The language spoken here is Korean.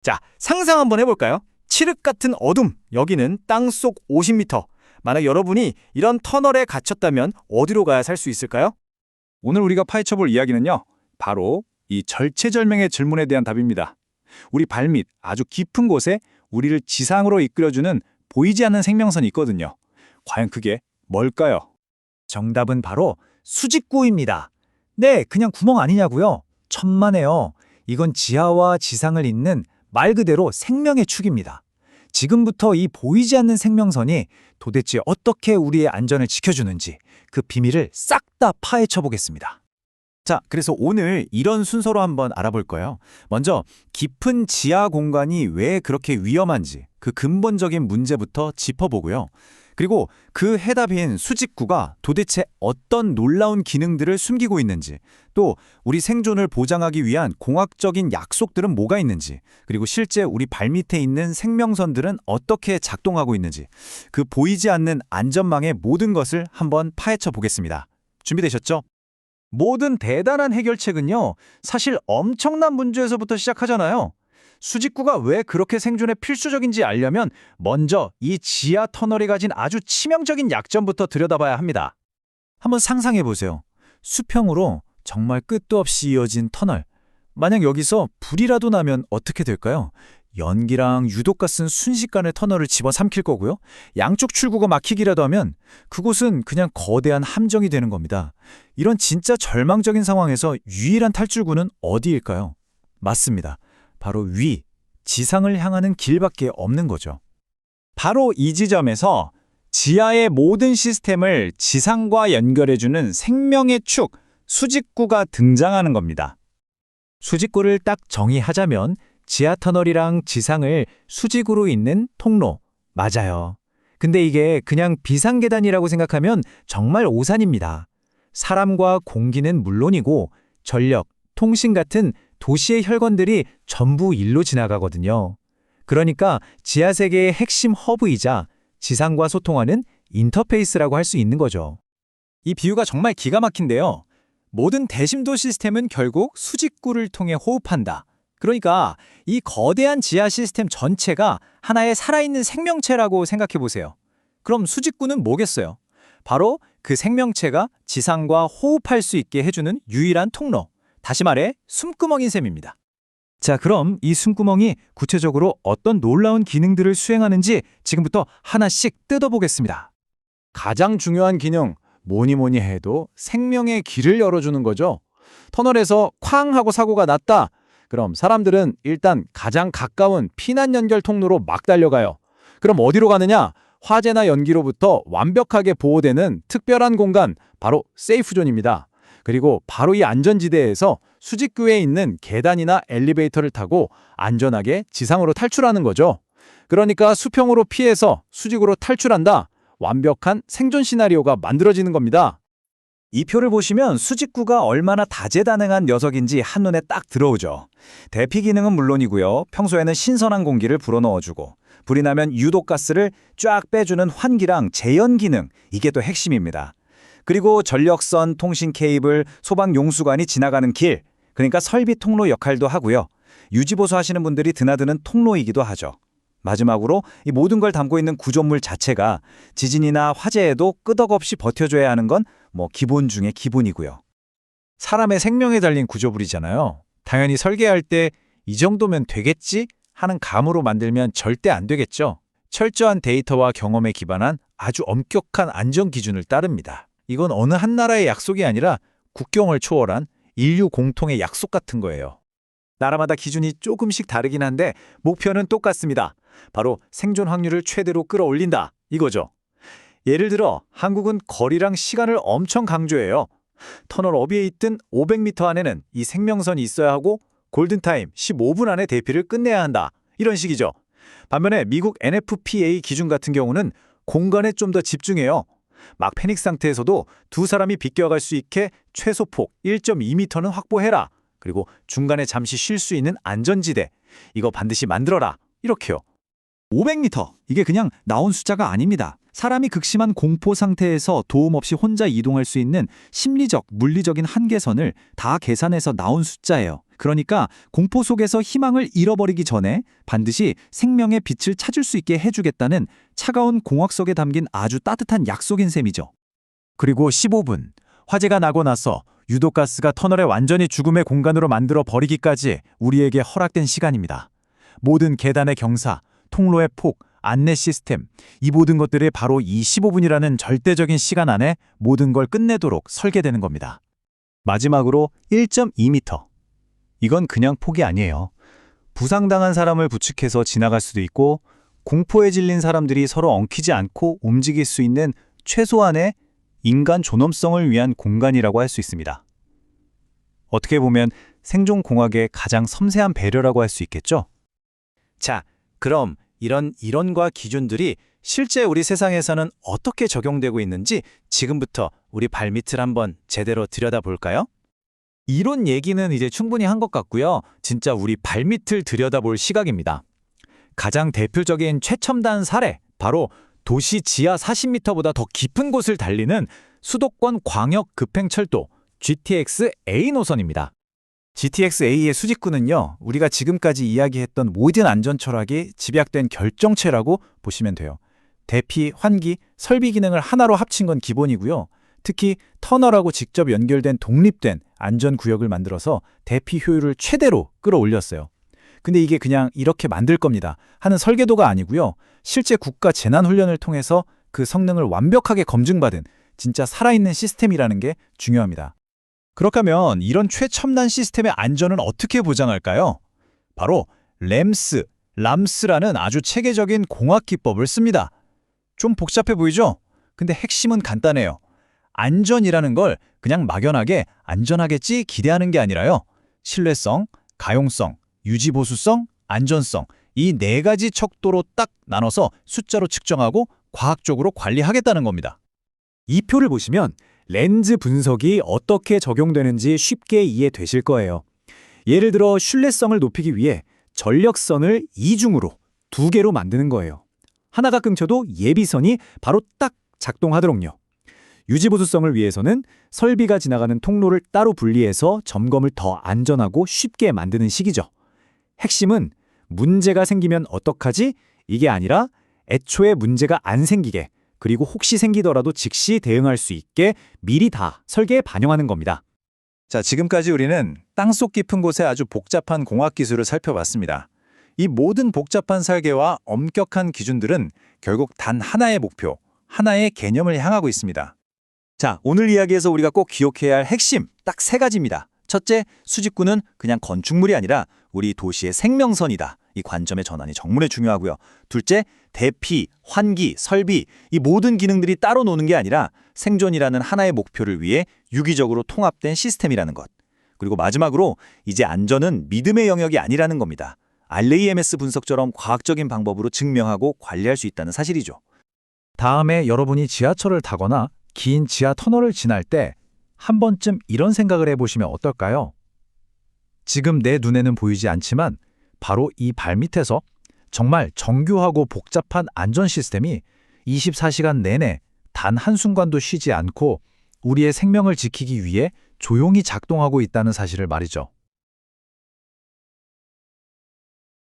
자, 상상 한번 해볼까요? 칠흑 같은 어둠, 여기는 땅속 50m. 만약 여러분이 이런 터널에 갇혔다면 어디로 가야 살 수 있을까요? 오늘 우리가 파헤쳐볼 이야기는요, 바로 이 절체절명의 질문에 대한 답입니다. 우리 발밑 아주 깊은 곳에 우리를 지상으로 이끌어주는 보이지 않는 생명선이 있거든요. 과연 그게 뭘까요? 정답은 바로 수직구입니다. 네, 그냥 구멍 아니냐고요? 천만에요. 이건 지하와 지상을 잇는 말 그대로 생명의 축입니다. 지금부터 이 보이지 않는 생명선이 도대체 어떻게 우리의 안전을 지켜주는지 그 비밀을 싹 다 파헤쳐 보겠습니다. 자, 그래서 오늘 이런 순서로 한번 알아볼 거예요. 먼저 깊은 지하 공간이 왜 그렇게 위험한지 그 근본적인 문제부터 짚어보고요. 그리고 그 해답인 수직구가 도대체 어떤 놀라운 기능들을 숨기고 있는지, 또 우리 생존을 보장하기 위한 공학적인 약속들은 뭐가 있는지, 그리고 실제 우리 발밑에 있는 생명선들은 어떻게 작동하고 있는지, 그 보이지 않는 안전망의 모든 것을 한번 파헤쳐 보겠습니다. 준비되셨죠? 모든 대단한 해결책은요, 사실 엄청난 문제에서부터 시작하잖아요. 수직구가 왜 그렇게 생존에 필수적인지 알려면 먼저 이 지하 터널이 가진 아주 치명적인 약점부터 들여다봐야 합니다. 한번 상상해 보세요. 수평으로 정말 끝도 없이 이어진 터널. 만약 여기서 불이라도 나면 어떻게 될까요? 연기랑 유독가스는 순식간에 터널을 집어삼킬 거고요. 양쪽 출구가 막히기라도 하면 그곳은 그냥 거대한 함정이 되는 겁니다. 이런 진짜 절망적인 상황에서 유일한 탈출구는 어디일까요? 맞습니다. 바로 위, 지상을 향하는 길밖에 없는 거죠. 바로 이 지점에서 지하의 모든 시스템을 지상과 연결해주는 생명의 축, 수직구가 등장하는 겁니다. 수직구를 딱 정의하자면 지하 터널이랑 지상을 수직으로 잇는 통로. 맞아요. 근데 이게 그냥 비상계단이라고 생각하면 정말 오산입니다. 사람과 공기는 물론이고 전력, 통신 같은 도시의 혈관들이 전부 일로 지나가거든요. 그러니까 지하 세계의 핵심 허브이자 지상과 소통하는 인터페이스라고 할 수 있는 거죠. 이 비유가 정말 기가 막힌데요. 모든 대심도 시스템은 결국 수직구를 통해 호흡한다. 그러니까 이 거대한 지하 시스템 전체가 하나의 살아있는 생명체라고 생각해 보세요. 그럼 수직구는 뭐겠어요? 바로 그 생명체가 지상과 호흡할 수 있게 해주는 유일한 통로. 다시 말해 숨구멍인 셈입니다. 자, 그럼 이 숨구멍이 구체적으로 어떤 놀라운 기능들을 수행하는지 지금부터 하나씩 뜯어보겠습니다. 가장 중요한 기능, 뭐니 해도 생명의 길을 열어주는 거죠. 터널에서 쾅 하고 사고가 났다. 그럼 사람들은 일단 가장 가까운 피난 연결 통로로 막 달려가요. 그럼 어디로 가느냐? 화재나 연기로부터 완벽하게 보호되는 특별한 공간, 바로 세이프존입니다. 그리고 바로 이 안전지대에서 수직구에 있는 계단이나 엘리베이터를 타고 안전하게 지상으로 탈출하는 거죠. 그러니까 수평으로 피해서 수직으로 탈출한다. 완벽한 생존 시나리오가 만들어지는 겁니다. 이 표를 보시면 수직구가 얼마나 다재다능한 녀석인지 한눈에 딱 들어오죠. 대피 기능은 물론이고요. 평소에는 신선한 공기를 불어넣어주고 불이 나면 유독가스를 쫙 빼주는 환기랑 제연 기능, 이게 또 핵심입니다. 그리고 전력선, 통신 케이블, 소방 용수관이 지나가는 길, 그러니까 설비 통로 역할도 하고요. 유지보수 하시는 분들이 드나드는 통로이기도 하죠. 마지막으로 이 모든 걸 담고 있는 구조물 자체가 지진이나 화재에도 끄덕없이 버텨줘야 하는 건 기본 중에 기본이고요. 사람의 생명에 달린 구조물이잖아요. 당연히 설계할 때 이 정도면 되겠지 하는 감으로 만들면 절대 안 되겠죠. 철저한 데이터와 경험에 기반한 아주 엄격한 안전 기준을 따릅니다. 이건 어느 한 나라의 약속이 아니라 국경을 초월한 인류 공통의 약속 같은 거예요. 나라마다 기준이 조금씩 다르긴 한데 목표는 똑같습니다. 바로 생존 확률을 최대로 끌어올린다, 이거죠. 예를 들어 한국은 거리랑 시간을 엄청 강조해요. 터널 어디에 있든 500m 안에는 이 생명선이 있어야 하고 골든타임 15분 안에 대피를 끝내야 한다, 이런 식이죠. 반면에 미국 NFPA 기준 같은 경우는 공간에 좀 더 집중해요. 막 패닉 상태에서도 두 사람이 비껴갈 수 있게 최소 폭 1.2m는 확보해라. 그리고 중간에 잠시 쉴 수 있는 안전지대, 이거 반드시 만들어라, 이렇게요. 500m, 이게 그냥 나온 숫자가 아닙니다. 사람이 극심한 공포 상태에서 도움 없이 혼자 이동할 수 있는 심리적, 물리적인 한계선을 다 계산해서 나온 숫자예요. 그러니까 공포 속에서 희망을 잃어버리기 전에 반드시 생명의 빛을 찾을 수 있게 해주겠다는 차가운 공학 속에 담긴 아주 따뜻한 약속인 셈이죠. 그리고 15분. 화재가 나고 나서 유독가스가 터널에 완전히 죽음의 공간으로 만들어 버리기까지 우리에게 허락된 시간입니다. 모든 계단의 경사, 통로의 폭, 안내 시스템, 이 모든 것들이 바로 이 15분이라는 절대적인 시간 안에 모든 걸 끝내도록 설계되는 겁니다. 마지막으로 1.2m. 이건 그냥 폭이 아니에요. 부상당한 사람을 부축해서 지나갈 수도 있고 공포에 질린 사람들이 서로 엉키지 않고 움직일 수 있는 최소한의 인간 존엄성을 위한 공간이라고 할 수 있습니다. 어떻게 보면 생존 공학의 가장 섬세한 배려라고 할 수 있겠죠? 자, 그럼 이런 이론과 기준들이 실제 우리 세상에서는 어떻게 적용되고 있는지 지금부터 우리 발밑을 한번 제대로 들여다볼까요? 이론 얘기는 이제 충분히 한 것 같고요. 진짜 우리 발밑을 들여다볼 시각입니다. 가장 대표적인 최첨단 사례, 바로 도시 지하 40m보다 더 깊은 곳을 달리는 수도권 광역 급행철도 GTX-A 노선입니다. GTX-A의 수직구는요, 우리가 지금까지 이야기했던 모든 안전 철학이 집약된 결정체라고 보시면 돼요. 대피, 환기, 설비 기능을 하나로 합친 건 기본이고요. 특히 터널하고 직접 연결된 독립된 안전구역을 만들어서 대피 효율을 최대로 끌어올렸어요. 근데 이게 그냥 이렇게 만들 겁니다 하는 설계도가 아니고요. 실제 국가 재난훈련을 통해서 그 성능을 완벽하게 검증받은 진짜 살아있는 시스템이라는 게 중요합니다. 그렇다면 이런 최첨단 시스템의 안전은 어떻게 보장할까요? 바로 람스라는 아주 체계적인 공학 기법을 씁니다. 좀 복잡해 보이죠? 근데 핵심은 간단해요. 안전이라는 걸 그냥 막연하게 안전하겠지 기대하는 게 아니라요. 신뢰성, 가용성, 유지보수성, 안전성, 이 네 가지 척도로 딱 나눠서 숫자로 측정하고 과학적으로 관리하겠다는 겁니다. 이 표를 보시면 렌즈 분석이 어떻게 적용되는지 쉽게 이해되실 거예요. 예를 들어 신뢰성을 높이기 위해 전력선을 이중으로 2개로 만드는 거예요. 하나가 끊겨도 예비선이 바로 딱 작동하도록요. 유지보수성을 위해서는 설비가 지나가는 통로를 따로 분리해서 점검을 더 안전하고 쉽게 만드는 식이죠. 핵심은 문제가 생기면 어떡하지? 이게 아니라 애초에 문제가 안 생기게, 그리고 혹시 생기더라도 즉시 대응할 수 있게 미리 다 설계에 반영하는 겁니다. 자, 지금까지 우리는 땅속 깊은 곳의 아주 복잡한 공학 기술을 살펴봤습니다. 이 모든 복잡한 설계와 엄격한 기준들은 결국 단 하나의 목표, 하나의 개념을 향하고 있습니다. 자, 오늘 이야기에서 우리가 꼭 기억해야 할 핵심 딱 3가지입니다. 첫째, 수직구는 그냥 건축물이 아니라 우리 도시의 생명선이다. 이 관점의 전환이 정말 중요하고요. 둘째, 대피, 환기, 설비, 이 모든 기능들이 따로 노는 게 아니라 생존이라는 하나의 목표를 위해 유기적으로 통합된 시스템이라는 것. 그리고 마지막으로 이제 안전은 믿음의 영역이 아니라는 겁니다. RAMS 분석처럼 과학적인 방법으로 증명하고 관리할 수 있다는 사실이죠. 다음에 여러분이 지하철을 타거나 긴 지하 터널을 지날 때 한 번쯤 이런 생각을 해보시면 어떨까요? 지금 내 눈에는 보이지 않지만 바로 이 발밑에서 정말 정교하고 복잡한 안전 시스템이 24시간 내내 단 한순간도 쉬지 않고 우리의 생명을 지키기 위해 조용히 작동하고 있다는 사실을 말이죠.